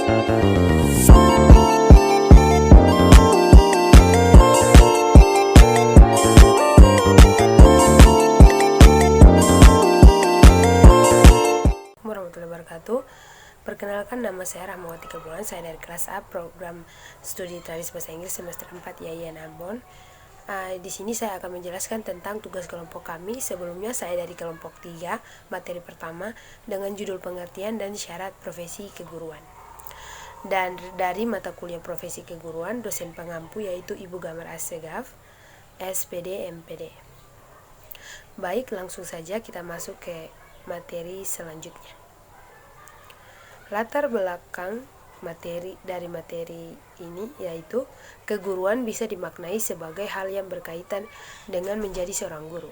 Warahmatullahi wabarakatuh. Perkenalkan, nama saya Rahmawati Kebulan. Saya dari kelas A program studi tradisi bahasa Inggris semester 4 IAIN Ambon. Di sini saya akan menjelaskan tentang tugas kelompok kami. Sebelumnya saya dari kelompok 3, materi pertama dengan judul pengertian dan syarat profesi keguruan. Dan dari mata kuliah profesi keguruan, dosen pengampu yaitu Ibu Gamar Assegaf, SPD MPD. Baik, langsung saja kita masuk ke materi selanjutnya. Latar belakang materi ini yaitu keguruan bisa dimaknai sebagai hal yang berkaitan dengan menjadi seorang guru.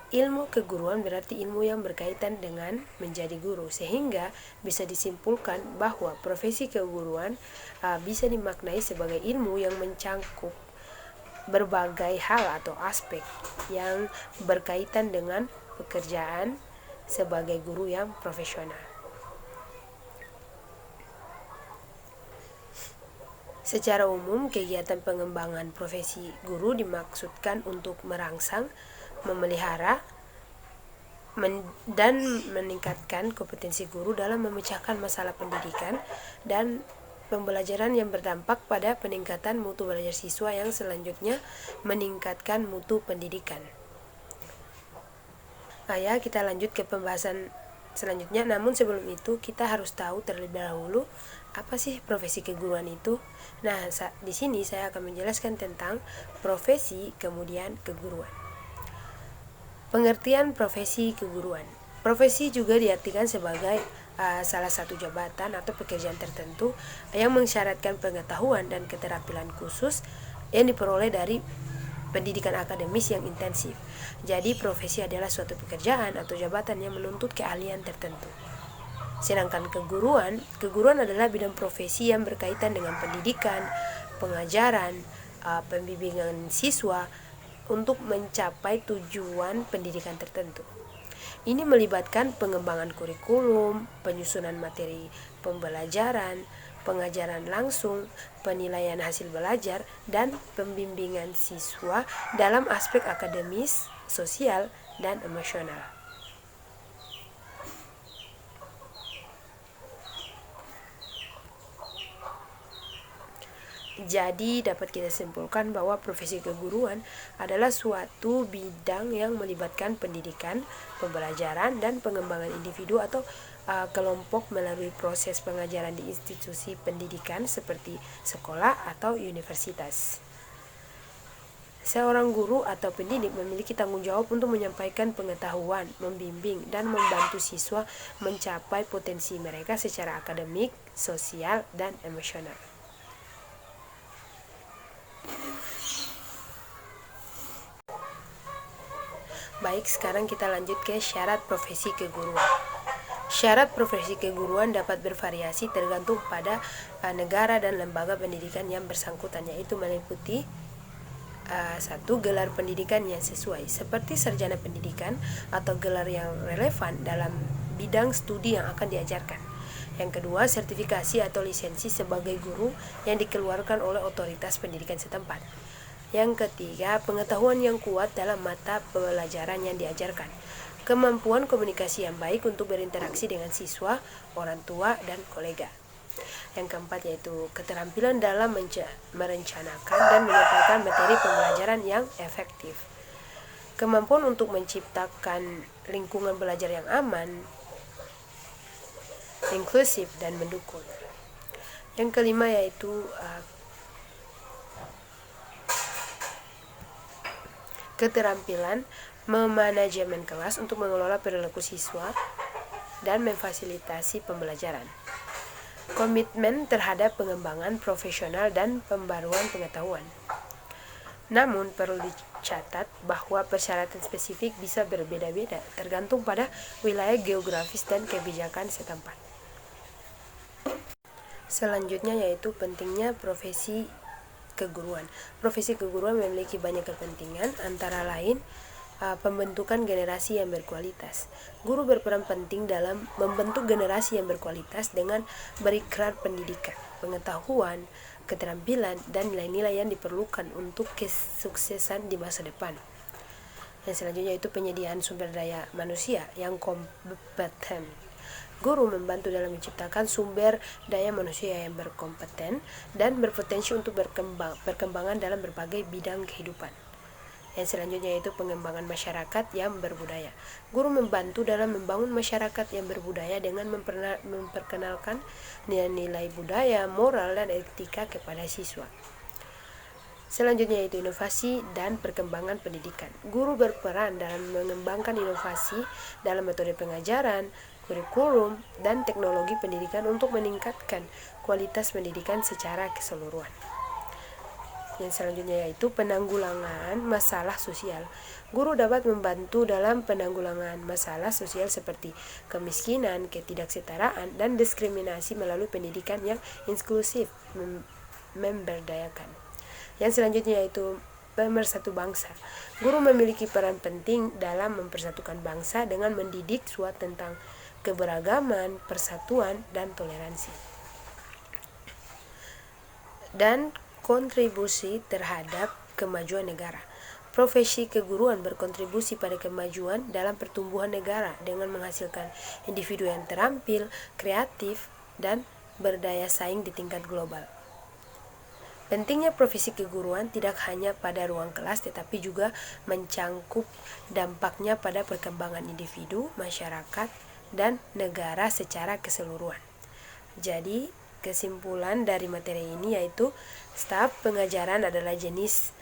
Ilmu keguruan berarti ilmu yang berkaitan dengan menjadi guru, sehingga bisa disimpulkan bahwa profesi keguruan bisa dimaknai sebagai ilmu yang mencangkup berbagai hal atau aspek yang berkaitan dengan pekerjaan sebagai guru yang profesional. Secara umum, kegiatan pengembangan profesi guru dimaksudkan untuk merangsang, memelihara, dan meningkatkan kompetensi guru dalam memecahkan masalah pendidikan dan pembelajaran yang berdampak pada peningkatan mutu belajar siswa yang selanjutnya meningkatkan mutu pendidikan. Kita lanjut ke pembahasan selanjutnya. Namun sebelum itu kita harus tahu terlebih dahulu apa sih profesi keguruan itu. Nah, di sini saya akan menjelaskan tentang profesi kemudian keguruan. Pengertian profesi keguruan. Profesi juga diartikan sebagai salah satu jabatan atau pekerjaan tertentu yang mensyaratkan pengetahuan dan keterampilan khusus yang diperoleh dari pendidikan akademis yang intensif. Jadi profesi adalah suatu pekerjaan atau jabatan yang menuntut keahlian tertentu. Sedangkan keguruan adalah bidang profesi yang berkaitan dengan pendidikan, pengajaran, pembimbingan siswa untuk mencapai tujuan pendidikan tertentu. Ini melibatkan pengembangan kurikulum, penyusunan materi pembelajaran, pengajaran langsung, penilaian hasil belajar, dan pembimbingan siswa dalam aspek akademis, sosial, dan emosional. Jadi dapat kita simpulkan bahwa profesi keguruan adalah suatu bidang yang melibatkan pendidikan, pembelajaran, dan pengembangan individu atau kelompok melalui proses pengajaran di institusi pendidikan seperti sekolah atau universitas. Seorang guru atau pendidik memiliki tanggung jawab untuk menyampaikan pengetahuan, membimbing, dan membantu siswa mencapai potensi mereka secara akademik, sosial, dan emosional. Baik, sekarang kita lanjut ke syarat profesi keguruan. Syarat profesi keguruan dapat bervariasi tergantung pada negara dan lembaga pendidikan yang bersangkutan, yaitu meliputi 1. Gelar pendidikan yang sesuai, seperti sarjana pendidikan atau gelar yang relevan dalam bidang studi yang akan diajarkan. Yang kedua, sertifikasi atau lisensi sebagai guru yang dikeluarkan oleh otoritas pendidikan setempat. Yang ketiga, pengetahuan yang kuat dalam mata pelajaran yang diajarkan. Kemampuan komunikasi yang baik untuk berinteraksi dengan siswa, orang tua, dan kolega. Yang keempat yaitu keterampilan dalam merencanakan dan menyampaikan materi pembelajaran yang efektif. Kemampuan untuk menciptakan lingkungan belajar yang aman, inklusif, dan mendukung. Yang kelima yaitu keterampilan memanajemen kelas untuk mengelola perilaku siswa dan memfasilitasi pembelajaran. Komitmen terhadap pengembangan profesional dan pembaruan pengetahuan. Namun perlu dicatat bahwa persyaratan spesifik bisa berbeda-beda tergantung pada wilayah geografis dan kebijakan setempat. Selanjutnya yaitu pentingnya profesi keguruan. Profesi keguruan memiliki banyak kepentingan, antara lain pembentukan generasi yang berkualitas. Guru berperan penting dalam membentuk generasi yang berkualitas dengan berikrar pendidikan, pengetahuan, keterampilan, dan nilai-nilai yang diperlukan untuk kesuksesan di masa depan. Yang selanjutnya itu penyediaan sumber daya manusia yang kompeten. Guru membantu dalam menciptakan sumber daya manusia yang berkompeten dan berpotensi untuk perkembangan dalam berbagai bidang kehidupan. Yang selanjutnya yaitu pengembangan masyarakat yang berbudaya. Guru membantu dalam membangun masyarakat yang berbudaya dengan memperkenalkan nilai-nilai budaya, moral, dan etika kepada siswa. Selanjutnya yaitu inovasi dan perkembangan pendidikan. Guru berperan dalam mengembangkan inovasi dalam metode pengajaran, kurikulum, dan teknologi pendidikan untuk meningkatkan kualitas pendidikan secara keseluruhan. Yang selanjutnya yaitu penanggulangan masalah sosial. Guru dapat membantu dalam penanggulangan masalah sosial seperti kemiskinan, ketidaksetaraan, dan diskriminasi melalui pendidikan yang inklusif, memberdayakan. Yang selanjutnya yaitu pemersatu bangsa. Guru memiliki peran penting dalam mempersatukan bangsa dengan mendidik siswa tentang keberagaman, persatuan, dan toleransi. Dan kontribusi terhadap kemajuan negara. Profesi keguruan berkontribusi pada kemajuan dalam pertumbuhan negara dengan menghasilkan individu yang terampil, kreatif, dan berdaya saing di tingkat global. Pentingnya profesi keguruan tidak hanya pada ruang kelas tetapi juga mencangkup dampaknya pada perkembangan individu, masyarakat, dan negara secara keseluruhan. Jadi, kesimpulan dari materi ini yaitu staf pengajaran adalah jenis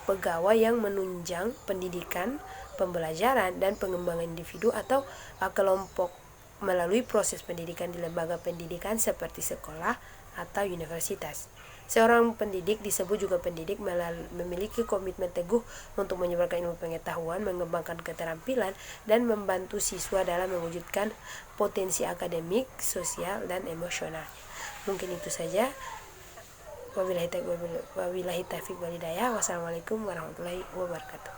pegawai yang menunjang pendidikan, pembelajaran, dan pengembangan individu atau kelompok melalui proses pendidikan di lembaga pendidikan seperti sekolah atau universitas. Seorang pendidik disebut juga pendidik memiliki komitmen teguh untuk menyebarkan ilmu pengetahuan, mengembangkan keterampilan, dan membantu siswa dalam mewujudkan potensi akademik, sosial, dan emosional. Mungkin itu saja. Wabillahi taufiq wal hidayah. Wassalamualaikum warahmatullahi wabarakatuh.